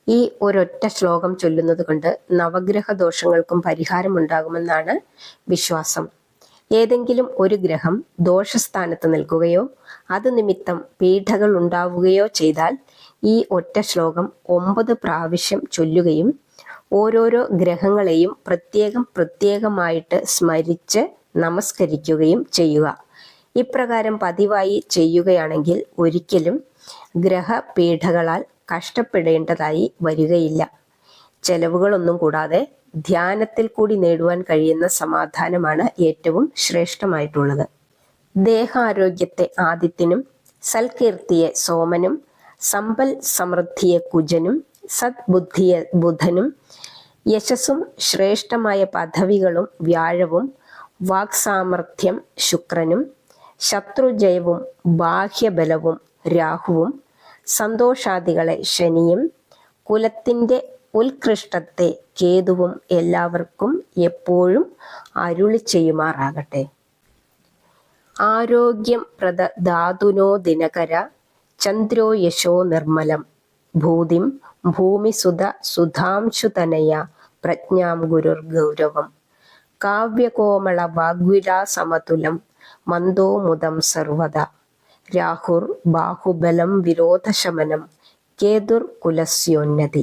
ഈ ഒരൊറ്റ ശ്ലോകം ചൊല്ലുന്നത് കൊണ്ട് നവഗ്രഹ ദോഷങ്ങൾക്കും പരിഹാരമുണ്ടാകുമെന്നാണ് വിശ്വാസം. ഏതെങ്കിലും ഒരു ഗ്രഹം ദോഷസ്ഥാനത്ത് നിൽക്കുകയോ അത് നിമിത്തം പീഡകൾ ഉണ്ടാവുകയോ ചെയ്താൽ ഈ ഒറ്റ ശ്ലോകം 9 പ്രാവശ്യം ചൊല്ലുകയും ഓരോരോ ഗ്രഹങ്ങളെയും പ്രത്യേകമായിട്ട് സ്മരിച്ച് നമസ്കരിക്കുകയും ചെയ്യുക. ഇപ്രകാരം പതിവായി ചെയ്യുകയാണെങ്കിൽ ഒരിക്കലും ഗ്രഹപീഡകളാൽ കഷ്ടപ്പെടേണ്ടതായി വരികയില്ല. ചെലവുകളൊന്നും കൂടാതെ ധ്യാനത്തിൽ കൂടി നേടുവാൻ കഴിയുന്ന സമാധാനമാണ് ഏറ്റവും ശ്രേഷ്ഠമായിട്ടുള്ളത്. ദേഹാരോഗ്യത്തെ ആദിത്യനും സൽകീർത്തിയെ സോമനും സമ്പൽ സമൃദ്ധിയെ കുജനും സദ്ബുദ്ധിയെ ബുധനും യശസ്സും ശ്രേഷ്ഠമായ പദവികളും വ്യാഴവും വാക്സാമർഥ്യം ശുക്രനും ശത്രുജയവും ബാഹ്യബലവും രാഹുവും സന്തോഷാദികളെ ശനിയും കുലത്തിൻ്റെ ഉത്കൃഷ്ടത്തെ കേതുവും എല്ലാവർക്കും എപ്പോഴും അരുളി ചെയ്യുമാറാകട്ടെ. ആരോഗ്യം പ്രദധാതുനോ ദിനകര ചന്ദ്രോ യശോ നിർമ്മലം ഭൂതിം ഭൂമിസുത സുധാംശുതനയ പ്രജ്ഞാം ഗുരുർഗൗരവം കാവ്യകോമള വാഗ്വിലാസമതുലം മന്ദോമുദം സർവദ രാഹുർ ബാഹുബലം വിരോധശമനം കേതുർ കുലസ്യോന്നതി.